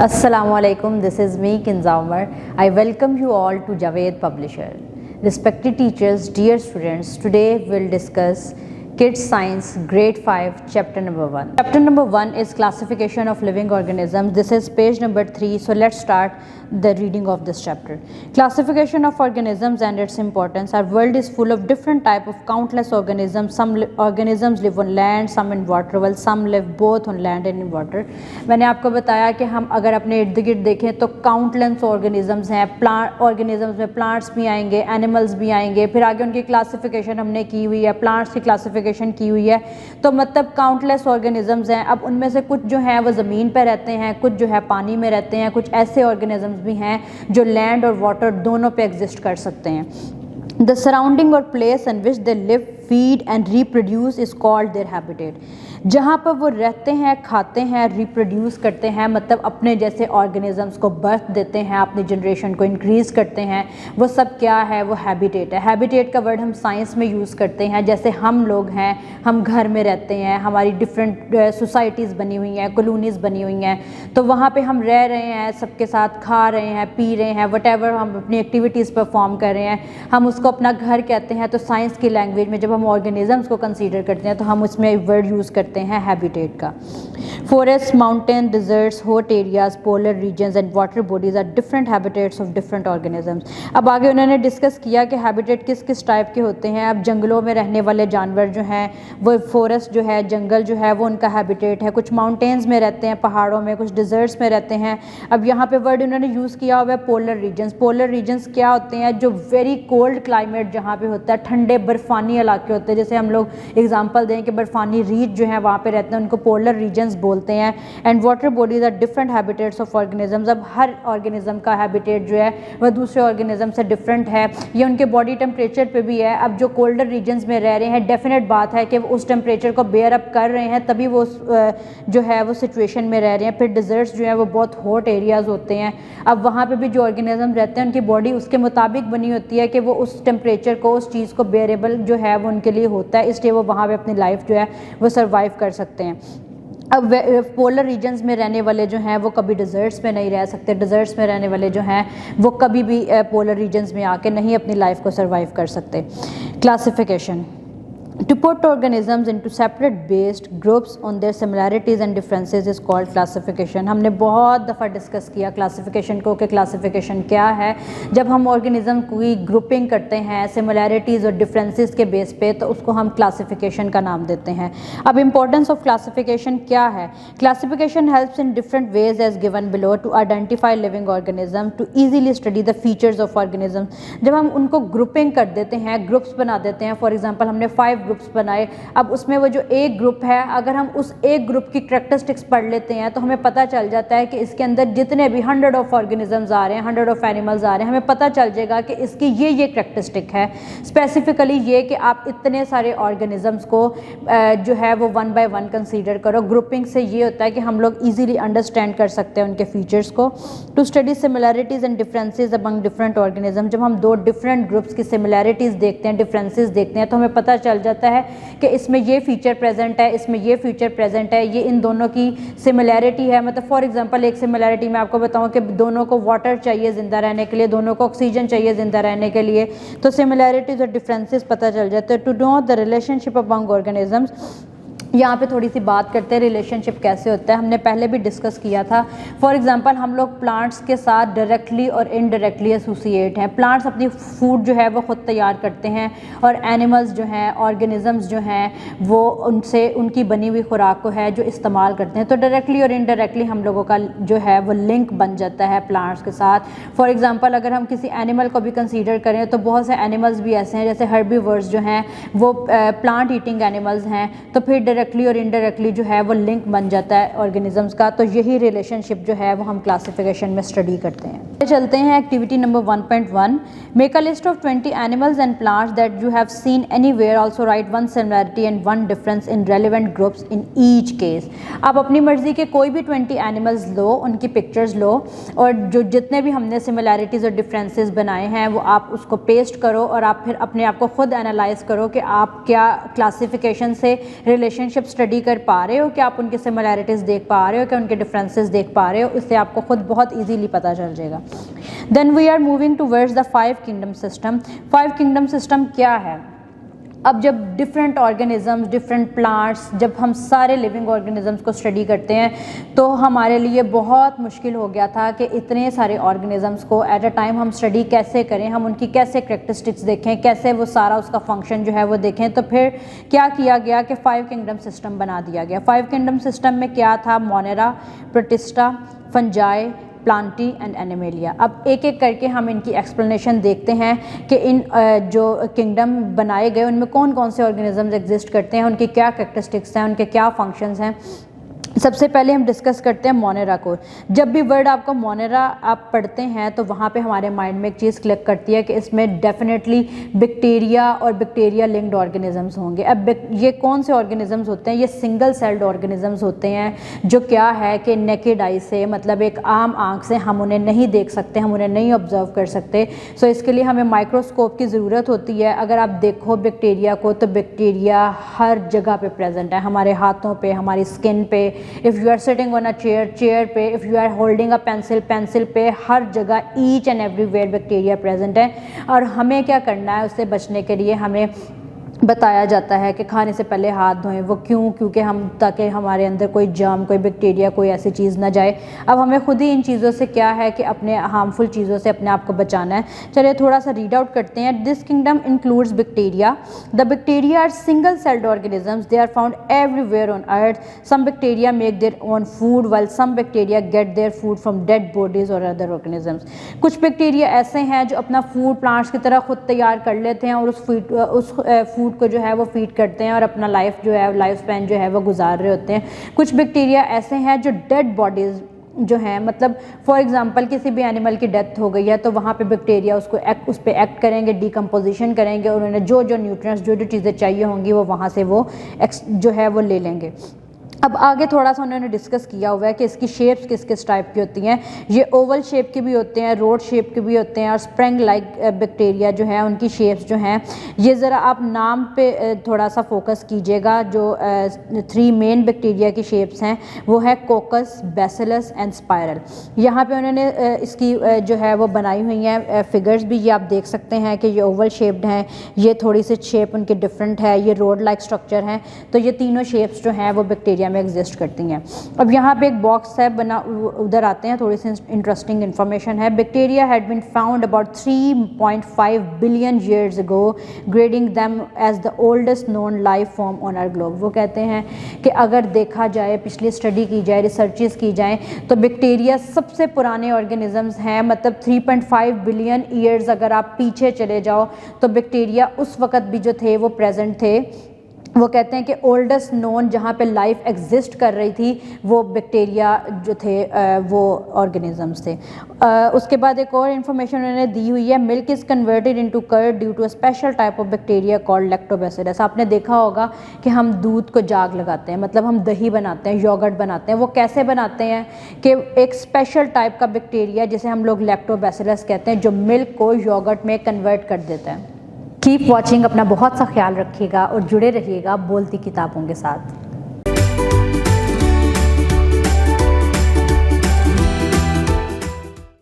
Assalamualaikum, this is me Kinza Umar. I welcome you all to Javed Publisher. Respected teachers, dear students, today we'll discuss Kids Science Grade 5 Chapter number 1. Chapter number 1 is Classification of Living Organisms. This is page number 3. So let's start the reading of this chapter. Classification of organisms and its importance. Our world is full of different type of countless organisms. Some organisms live on land, some in water, while some live both on land and in water. मैंने आपको बताया कि हम अगर अपने इर्द गिर्द देखें तो काउंटलेस ऑर्गेनिजम्स हैं. ऑर्गेनिजम्स में प्लांट्स भी आएंगे, एनिमल्स भी आएंगे, फिर आगे उनकी क्लासिफिकेशन हमने की हुई है, प्लांट्स की क्लासिफिकेशन की हुई है. तो मतलब काउंटलेस ऑर्गेनिजम्स हैं. अब उनमें से कुछ जो हैं वो ज़मीन पर रहते हैं, कुछ जो है पानी में रहते हैं, कुछ ऐसे ऑर्गेनिजम्स भी हैं जो लैंड और वाटर दोनों पे एग्जिस्ट कर सकते हैं. The surrounding or place in which they live, feed and reproduce is called their habitat. जहाँ पर वो रहते हैं, खाते हैं, रिप्रोड्यूस करते हैं, मतलब अपने जैसे ऑर्गेनिजम्स को बर्थ देते हैं, अपनी जनरेशन को इंक्रीज़ करते हैं, वो सब क्या है? वो हैबिटेट है. हैबिटेट का वर्ड हम साइंस में यूज़ करते हैं. जैसे हम लोग हैं, हम घर में रहते हैं, हमारी डिफरेंट सोसाइटीज़ बनी हुई हैं, कॉलोनीज़ बनी हुई हैं, तो वहाँ पे हम रह रहे हैं, सबके साथ खा रहे हैं, पी रहे हैं, वटेवर हम अपनी एक्टिविटीज़ परफॉर्म कर रहे हैं, हम उसको अपना घर कहते हैं. तो साइंस की लैंग्वेज में जब हम ऑर्गेनिजम्स को कंसीडर करते हैं तो हम उसमें वर्ड यूज़ करते हैं हैबिटेट का. Forest, mountain, deserts, hot areas, polar regions and water bodies are different habitats of different organisms. अब आगे उन्होंने डिस्कस किया कि हैबिटेट किस किस टाइप के होते हैं. अब जंगलों में रहने वाले जानवर जो हैं वो फॉरेस्ट जो है, जंगल जो है वो उनका हैबिटेट है. कुछ माउंटेन्स में रहते हैं, पहाड़ों में, कुछ डिजर्ट्स में रहते हैं. अब यहाँ पे वर्ड उन्होंने यूज़ किया हुआ है पोलर रीजन्स. पोलर रीजन्स क्या होते हैं? जो वेरी कोल्ड क्लाइमेट जहाँ पे होता है, ठंडे बर्फ़ानी इलाके होते हैं. जैसे हम लोग एग्जांपल दें कि बर्फ़ानी रीज जो है वहाँ पे रहते हैं, उनको पोलर रीजन्स बोलते हैं. And water bodies are different habitats of organisms. अब हर ऑर्गेनिज्म का हैबिटेट जो है वह दूसरे ऑर्गेनिज्म से डिफरेंट है. ये उनके बॉडी टेम्परेचर पे भी है. अब जो कोल्डर रीजन्स में रह रहे हैं, डेफिनेट बात है कि वो उस टेम्परेचर को बेयर अप कर रहे हैं, तभी वो जो है वो सिचुएशन में रह रहे हैं. फिर डिजर्ट्स जो है वो बहुत हॉट एरियाज़ होते हैं. अब वहाँ पर भी जो ऑर्गेनिज्म रहते हैं उनकी बॉडी उसके मुताबिक बनी होती है कि वो उस टेम्परेचर को, उस चीज़ को बेरेबल जो है वो उनके लिए होता है, इसलिए वो वहाँ पे अपनी लाइफ जो है वो सर्वाइव कर सकते हैं. अब पोलर रीजन्स में रहने वाले जो हैं वो कभी डिज़र्ट्स में नहीं रह सकते. डिज़र्ट्स में रहने वाले जो हैं वो कभी भी पोलर रीजन्स में आके नहीं अपनी लाइफ को सर्वाइव कर सकते. Classification. To put organisms into separate based groups on their similarities and differences is called classification. हमने बहुत दफ़ा डिस्कस किया क्लासिफिकेशन को कि क्लासिफिकेशन क्या है. जब हम ऑर्गेनिज्म की ग्रुपिंग करते हैं सिमिलैरिटीज़ और डिफरेंसेस के बेस पे, तो उसको हम क्लासिफिकेशन का नाम देते हैं. अब इंपॉर्टेंस ऑफ क्लासिफिकेशन क्या है? Classification helps in different ways as given below to identify living organism, to easily study the features of organism. जब हम उनको ग्रुपिंग कर देते हैं, ग्रुप्स बना देते हैं, फॉर एग्जाम्पल हमने 5 ग्रुप्स बनाए. अब उसमें वो जो एक ग्रुप है, अगर हम उस एक ग्रुप की करैक्टरिस्टिक्स पढ़ लेते हैं तो हमें पता चल जाता है कि इसके अंदर जितने भी 100 ऑफ ऑर्गेनिजम्स आ रहे हैं, 100 ऑफ एनिमल्स आ रहे हैं, हमें पता चल जाएगा कि इसकी ये करैक्टरिस्टिक है. स्पेसिफिकली ये कि आप इतने सारे ऑर्गेनिजम्स को जो है वो 1 बाय 1 कंसीडर करो. ग्रुपिंग से ये होता है कि हम लोग ईजिली अंडरस्टैंड कर सकते हैं उनके फीचर्स को. To study similarities and differences among different organism. जब हम 2 डिफरेंट ग्रुप्स की सिमिलैरिटीज़ देखते हैं, डिफरेंसेस देखते हैं, तो हमें पता चल जाता है कि इसमें ये फीचर प्रेजेंट है, इसमें ये फीचर प्रेजेंट है, ये इन दोनों की सिमिलैरिटी है. मतलब फॉर एग्जांपल एक सिमिलैरिटी मैं आपको बताऊं कि दोनों को वाटर चाहिए ज़िंदा रहने के लिए, दोनों को ऑक्सीजन चाहिए ज़िंदा रहने के लिए, तो सिमिलैरिटीज़ और डिफरेंसेस पता चल जाते हैं. To know the relationship among organisms. यहाँ पे थोड़ी सी बात करते हैं रिलेशनशिप कैसे होता है. हमने पहले भी डिस्कस किया था. फॉर एग्जांपल हम लोग प्लांट्स के साथ डायरेक्टली और इनडायरेक्टली एसोसिएट हैं. प्लांट्स अपनी फूड जो है वो ख़ुद तैयार करते हैं और एनिमल्स जो हैं, ऑर्गेनिजम्स जो हैं, वो उनसे उनकी बनी हुई खुराक को है जो इस्तेमाल करते हैं. तो डायरेक्टली और इनडायरेक्टली हम लोगों का जो है वो लिंक बन जाता है प्लांट्स के साथ. फॉर एग्जाम्पल अगर हम किसी एनिमल को भी कंसीडर करें तो बहुत से एनिमल्स भी ऐसे हैं जैसे हर्बीवर्स जो हैं वो प्लांट ईटिंग एनिमल्स हैं. तो फिर डायरेक्टली और इनडायरेक्टली जो है वो लिंक बन जाता है ऑर्गेनिजम्स का. तो यही रिलेशनशिप जो है वो हम क्लासिफिकेशन में स्टडी करते हैं. चलते हैं activity number 1.1. Make a list of 20 animals and plants that you have seen anywhere. Also right 1 similarity and 1 difference in relevant groups in each case. आप अपनी मर्जी के कोई भी 20 एनिमल्स लो, उनकी पिक्चर्स लो और जो जितने भी हमने सिमिलैरिटीज़ और डिफरेंसेस बनाए हैं वो आप उसको पेस्ट करो और आप फिर अपने आप को खुद एनालाइज करो कि आप क्या क्लासिफिकेशन से रिलेशनशिप रिलेशनशिप स्टडी कर पा रहे हो, क्या आप उनके सिमिलैरिटीज़ देख पा रहे हो, क्या उनके डिफरेंसेस देख पा रहे हो, इससे आपको खुद बहुत ईजीली पता चल जाएगा। Then we are moving towards the 5 kingdom system. 5 kingdom system क्या है? अब जब डिफरेंट ऑर्गेनिजम्स, डिफरेंट प्लांट्स, जब हम सारे लिविंग ऑर्गेनिजम्स को स्टडी करते हैं तो हमारे लिए बहुत मुश्किल हो गया था कि इतने सारे ऑर्गेनिजम्स को एट अ टाइम हम स्टडी कैसे करें, हम उनकी कैसे कैरेक्टरिस्टिक्स देखें, कैसे वो सारा उसका फंक्शन जो है वो देखें। तो फिर क्या किया गया कि 5 किंगडम सिस्टम बना दिया गया। 5 किंगडम सिस्टम में क्या था? Monera, protista, fungi, Plantae and animalia. अब एक एक करके हम इनकी एक्सप्लेनेशन देखते हैं कि इन जो किंगडम बनाए गए उनमें कौन कौन से ऑर्गेनिजम्स एग्जिस्ट करते हैं, उनकी क्या कैरेक्टरिस्टिक्स हैं, उनके क्या फंक्शंस हैं। सबसे पहले हम डिस्कस करते हैं मोनेरा को। जब भी वर्ड आपको मोनेरा आप पढ़ते हैं तो वहाँ पे हमारे माइंड में एक चीज़ क्लिक करती है कि इसमें डेफिनेटली बैक्टीरिया और बैक्टीरिया लिंक्ड ऑर्गेनिजम्स होंगे। अब ये कौन से ऑर्गेनिजम्स होते हैं? ये सिंगल सेल्ड ऑर्गेनिजम्स होते हैं जो क्या है कि नेकेड आई से, मतलब एक आम आँख से हम उन्हें नहीं देख सकते, हम उन्हें नहीं ऑब्जर्व कर सकते। सो इसके लिए हमें माइक्रोस्कोप की ज़रूरत होती है। अगर आप देखो बैक्टीरिया को तो बैक्टीरिया हर जगह पे प्रेजेंट है, हमारे हाथों पे, हमारी स्किन पे, if you are sitting on a chair पे, if you are holding a pencil पे, हर जगह each and everywhere bacteria present है। और हमें क्या करना है? उससे बचने के लिए हमें बताया जाता है कि खाने से पहले हाथ धोएं। वो क्यों? क्योंकि हम, ताकि हमारे अंदर कोई जर्म, कोई बैक्टीरिया, कोई ऐसी चीज़ ना जाए। अब हमें खुद ही इन चीज़ों से क्या है कि अपने हार्मफुल चीज़ों से अपने आप को बचाना है। चलिए थोड़ा सा रीड आउट करते हैं। This kingdom includes bacteria. The bacteria are single celled organisms, they are found everywhere on earth. Some bacteria make their own food while some bacteria get their food from dead bodies और other organisms. कुछ bacteria ऐसे हैं जो अपना food plants की तरह खुद तैयार कर लेते हैं और उस फूड को जो है वो फीड करते हैं और अपना लाइफ स्पैन जो है वो गुजार रहे होते हैं। कुछ बैक्टीरिया ऐसे हैं जो डेड बॉडीज़ जो हैं, मतलब फॉर एग्जांपल किसी भी एनिमल की डेथ हो गई है तो वहाँ पे बैक्टीरिया उस पर एक्ट करेंगे, डिकम्पोजिशन करेंगे और उन्हें जो न्यूट्रिएंट्स, जो चीज़ें चाहिए होंगी वो वहाँ से वो जो है वो ले लेंगे। अब आगे थोड़ा सा उन्होंने डिस्कस किया हुआ है कि इसकी शेप्स किस किस टाइप की होती हैं। ये ओवल शेप के भी होते हैं, रोड शेप के भी होते हैं और स्प्रिंग लाइक बैक्टीरिया जो है उनकी शेप्स जो हैं, ये ज़रा आप नाम पे थोड़ा सा फोकस कीजिएगा। जो 3 मेन बैक्टीरिया की शेप्स हैं वो है कोकस, बैसिलस एंड स्पायरल। यहाँ पे उन्होंने इसकी जो है वो बनाई हुई हैं फिगर्स भी, ये आप देख सकते हैं कि ये ओवल शेप्ड हैं, ये थोड़ी सी शेप उनकी डिफरेंट है, ये रोड लाइक स्ट्रक्चर हैं। तो ये तीनों शेप्स जो हैं वो बैक्टीरिया में एग्जिस्ट करती हैं। अब यहाँ पे एक बॉक्स है बना, उधर आते हैं, थोड़ी सी इंटरेस्टिंग इन्फॉर्मेशन है। Bacteria had been found about 3.5 billion years ago, grading them as the oldest known life form on our globe. वो कहते हैं कि अगर देखा जाए, पिछली स्टडी की जाए, रिसर्चेस की जाए तो बैक्टीरिया सबसे पुराने ऑर्गेनिजम्स हैं। मतलब 3.5 बिलियन ईयर्स अगर आप पीछे चले जाओ तो बैक्टीरिया उस वक़्त भी जो थे वो प्रेजेंट थे। वो कहते हैं कि ओल्डेस्ट नोन जहाँ पे लाइफ एग्जिस्ट कर रही थी वो बैक्टीरिया जो थे वो ऑर्गेनिजम्स थे। उसके बाद एक और इन्फॉर्मेशन उन्होंने दी हुई है। Milk is converted into curd due to a special type of bacteria called lactobacillus. आपने देखा होगा कि हम दूध को जाग लगाते हैं, मतलब हम दही बनाते हैं, योगर्ट बनाते हैं। वो कैसे बनाते हैं कि एक स्पेशल टाइप का बैक्टीरिया जिसे हम लोग लैक्टोबैसिलस कहते हैं, जो मिल्क को योगर्ट में कन्वर्ट कर देता है। कीप वॉचिंग, अपना बहुत सा ख्याल रखिएगा और जुड़े रहिएगा बोलती किताबों के साथ।